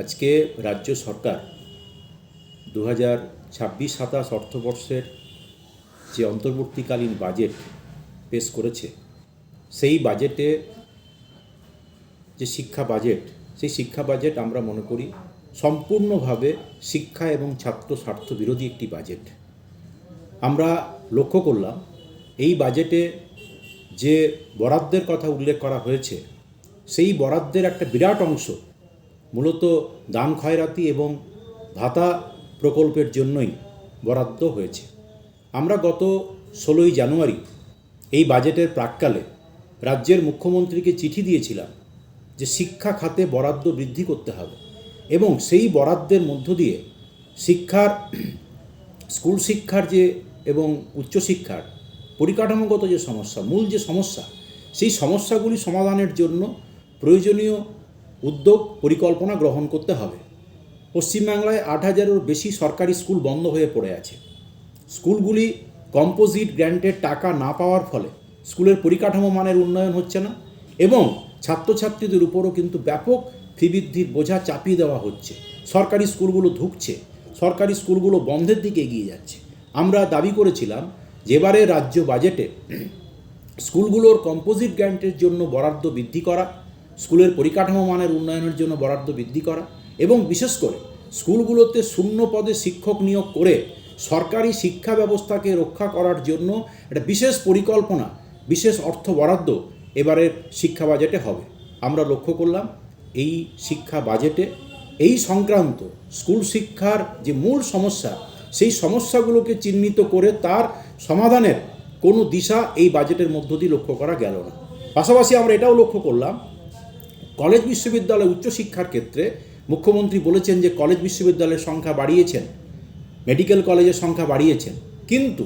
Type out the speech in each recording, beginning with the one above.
আজকে রাজ্য সরকার 2026-27 অর্থবর্ষের যে অন্তর্বর্তীকালীন বাজেট পেশ করেছে, সেই বাজেটে যে শিক্ষা বাজেট, সেই শিক্ষা বাজেট আমরা মনে করি সম্পূর্ণভাবে শিক্ষা এবং ছাত্র স্বার্থ বিরোধী একটি বাজেট। আমরা লক্ষ্য করলাম এই বাজেটে যে বরাদ্দের কথা উল্লেখ করা হয়েছে, সেই বরাদ্দের একটা বিরাট অংশ মূলত দান খয়রাতি এবং ভাতা প্রকল্পের জন্যই বরাদ্দ হয়েছে। আমরা গত 16ই জানুয়ারি এই বাজেটের প্রাক্কালে রাজ্যের মুখ্যমন্ত্রীকে চিঠি দিয়েছিলাম যে শিক্ষা খাতে বরাদ্দ বৃদ্ধি করতে হবে এবং সেই বরাদ্দের মধ্য দিয়ে শিক্ষার, স্কুল শিক্ষার যে এবং উচ্চশিক্ষার পরিকাঠামোগত যে সমস্যা, মূল যে সমস্যা, সেই সমস্যাগুলি সমাধানের জন্য প্রয়োজনীয় উদ্যোগ পরিকল্পনা গ্রহণ করতে হবে। পশ্চিমবাংলায় 8,000-এরও বেশি সরকারি স্কুল বন্ধ হয়ে পড়ে আছে। স্কুলগুলি কম্পোজিট গ্র্যান্টের টাকা না পাওয়ার ফলে স্কুলের পরিকাঠামো মানের উন্নয়ন হচ্ছে না এবং ছাত্রছাত্রীদের উপরও কিন্তু ব্যাপক ফি বৃদ্ধির বোঝা চাপিয়ে দেওয়া হচ্ছে। সরকারি স্কুলগুলো ধুঁকছে, সরকারি স্কুলগুলো বন্ধের দিকে এগিয়ে যাচ্ছে। আমরা দাবি করেছিলাম যে এবারে রাজ্য বাজেটে স্কুলগুলোর কম্পোজিট গ্র্যান্টের জন্য বরাদ্দ বৃদ্ধি করা, স্কুলের পরিকাঠামো মানের উন্নয়নের জন্য বরাদ্দ বৃদ্ধি করা এবং বিশেষ করে স্কুলগুলোতে শূন্য পদে শিক্ষক নিয়োগ করে সরকারি শিক্ষা ব্যবস্থাকে রক্ষা করার জন্য একটা বিশেষ পরিকল্পনা, বিশেষ অর্থ বরাদ্দ এবারের শিক্ষা বাজেটে হবে। আমরা লক্ষ্য করলাম এই শিক্ষা বাজেটে এই সংক্রান্ত স্কুল শিক্ষার যে মূল সমস্যা, সেই সমস্যাগুলোকে চিহ্নিত করে তার সমাধানের কোনো দিশা এই বাজেটের মধ্য দিয়ে লক্ষ্য করা গেল না। পাশাপাশি আমরা এটাও লক্ষ্য করলাম, কলেজ বিশ্ববিদ্যালয় উচ্চশিক্ষার ক্ষেত্রে মুখ্যমন্ত্রী বলেছেন যে কলেজ বিশ্ববিদ্যালয়ের সংখ্যা বাড়িয়েছেন, মেডিকেল কলেজের সংখ্যা বাড়িয়েছেন, কিন্তু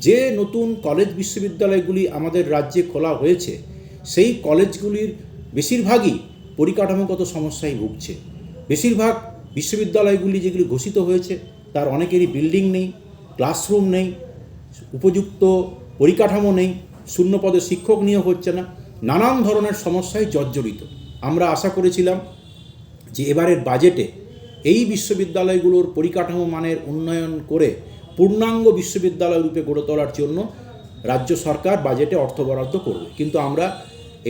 যে নতুন কলেজ বিশ্ববিদ্যালয়গুলি আমাদের রাজ্যে খোলা হয়েছে, সেই কলেজগুলির বেশিরভাগই পরিকাঠামোগত সমস্যায় ভুগছে। বেশিরভাগ বিশ্ববিদ্যালয়গুলি যেগুলি ঘোষিত হয়েছে তার অনেকেরই বিল্ডিং নেই, ক্লাসরুম নেই, উপযুক্ত পরিকাঠামো নেই, শূন্যপদে শিক্ষক নিয়োগ হচ্ছে না, নানান ধরনের সমস্যায় জর্জরিত। আমরা আশা করেছিলাম যে এবারের বাজেটে এই বিশ্ববিদ্যালয়গুলোর পরিকাঠামো মানের উন্নয়ন করে পূর্ণাঙ্গ বিশ্ববিদ্যালয় রূপে গড়ে তোলার জন্য রাজ্য সরকার বাজেটে অর্থ বরাদ্দ করবে, কিন্তু আমরা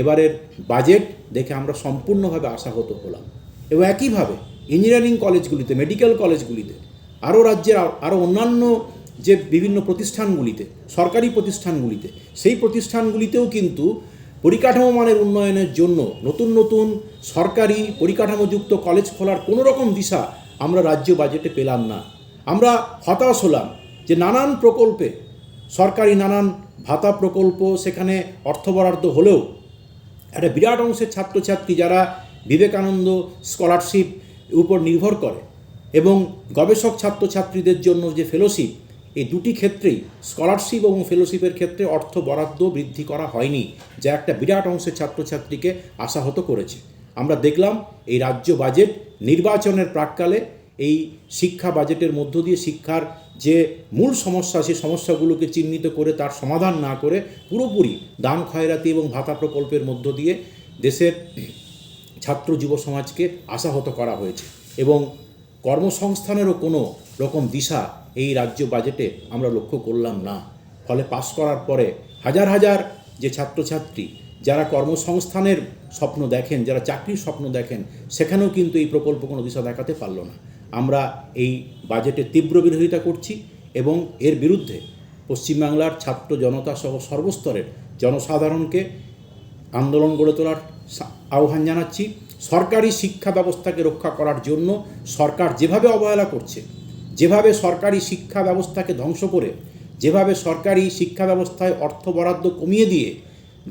এবারের বাজেট দেখে আমরা সম্পূর্ণভাবে আশাহত হলাম। এবং একইভাবে ইঞ্জিনিয়ারিং কলেজগুলিতে, মেডিকেল কলেজগুলিতে, আরও রাজ্যের আরও অন্যান্য যে বিভিন্ন প্রতিষ্ঠানগুলিতে, সরকারি প্রতিষ্ঠানগুলিতে, সেই প্রতিষ্ঠানগুলিতেও কিন্তু পরিকাঠামো মানের উন্নয়নের জন্য নতুন নতুন সরকারি পরিকাঠামোযুক্ত কলেজ খোলার কোনো রকম দিশা আমরা রাজ্য বাজেটে পেলাম না। আমরা হতাশ হলাম যে নানান প্রকল্পে, সরকারি নানান ভাতা প্রকল্প, সেখানে অর্থ বরাদ্দ হলেও একটা বিরাট অংশের ছাত্রছাত্রী যারা বিবেকানন্দ স্কলারশিপ উপর নির্ভর করে এবং গবেষক ছাত্রছাত্রীদের জন্য যে ফেলোশিপ, এই দুটি ক্ষেত্রেই স্কলারশিপ এবং ফেলোশিপের ক্ষেত্রে অর্থ বরাদ্দ বৃদ্ধি করা হয়নি, যা একটা বিরাট অংশের ছাত্রছাত্রীকে আশাহত করেছে। আমরা দেখলাম এই রাজ্য বাজেট নির্বাচনের প্রাক্কালে এই শিক্ষা বাজেটের মধ্য দিয়ে শিক্ষার যে মূল সমস্যা, সেই সমস্যাগুলোকে চিহ্নিত করে তার সমাধান না করে পুরোপুরি দান খয়রাতি এবং ভাতা প্রকল্পের মধ্য দিয়ে দেশের ছাত্র যুব সমাজকে আশাহত করা হয়েছে এবং কর্মসংস্থানেরও কোনো রকম দিশা এই রাজ্য বাজেটে আমরা লক্ষ্য করলাম না। ফলে পাশ করার পরে হাজার হাজার যে ছাত্রছাত্রী যারা কর্মসংস্থানের স্বপ্ন দেখেন, যারা চাকরির স্বপ্ন দেখেন, সেখানেও কিন্তু এই প্রকল্প কোনো দিশা দেখাতে পারল না। আমরা এই বাজেটের তীব্র বিরোধিতা করছি এবং এর বিরুদ্ধে পশ্চিমবাংলার ছাত্র জনতা সহ সর্বস্তরের জনসাধারণকে আন্দোলন গড়ে তোলার আহ্বান জানাচ্ছি। সরকারি শিক্ষা ব্যবস্থাকে রক্ষা করার জন্য সরকার যেভাবে অবহেলা করছে, যেভাবে সরকারি শিক্ষা ব্যবস্থাকে ধ্বংস করে, যেভাবে সরকারি শিক্ষা ব্যবস্থায় অর্থ বরাদ্দ কমিয়ে দিয়ে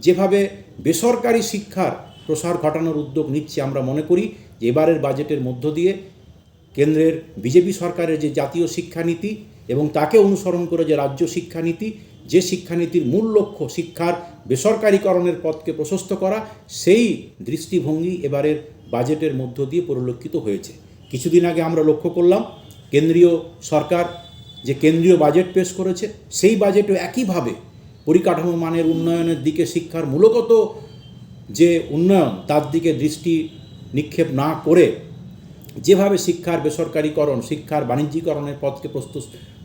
যেভাবে বেসরকারি শিক্ষার প্রসার ঘটানোর উদ্যোগ নিচ্ছে, আমরা মনে করি যে এবারের বাজেটের মধ্য দিয়ে কেন্দ্রের বিজেপি সরকারের যে জাতীয় শিক্ষানীতি এবং তাকে অনুসরণ করে যে রাজ্য শিক্ষানীতি, যে শিক্ষানীতির মূল লক্ষ্য শিক্ষার বেসরকারীকরণের পথকে প্রশস্ত করা, সেই দৃষ্টিভঙ্গি এবারের বাজেটের মধ্য দিয়ে পরিলক্ষিত হয়েছে। কিছুদিন আগে আমরা লক্ষ্য করলাম কেন্দ্রীয় সরকার যে কেন্দ্রীয় বাজেট পেশ করেছে, সেই বাজেটও একইভাবে পরিকাঠামো মানের উন্নয়নের দিকে, শিক্ষার মূলগত যে উন্নয়ন তার দিকে দৃষ্টি নিক্ষেপ না করে যেভাবে শিক্ষার বেসরকারীকরণ, শিক্ষার বাণিজ্যিকরণের পথকে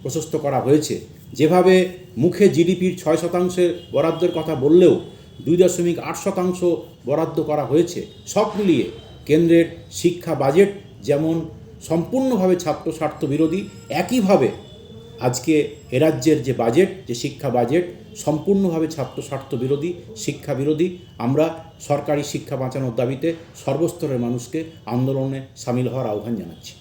প্রশস্ত করা হয়েছে, যেভাবে মুখে জিডিপির 6% বরাদ্দের কথা বললেও 2.8% বরাদ্দ করা হয়েছে, সব মিলিয়ে কেন্দ্রের শিক্ষা বাজেট যেমন সম্পূর্ণভাবে ছাত্র স্বার্থ বিরোধী, একইভাবে আজকে এরাজ্যের যে বাজেট, যে শিক্ষা বাজেট, সম্পূর্ণভাবে ছাত্র স্বার্থ বিরোধী, শিক্ষা বিরোধী। আমরা সরকারি শিক্ষা বাঁচানোর দাবিতে সর্বস্তরের মানুষকে আন্দোলনে সামিল হওয়ার আহ্বান জানাচ্ছি।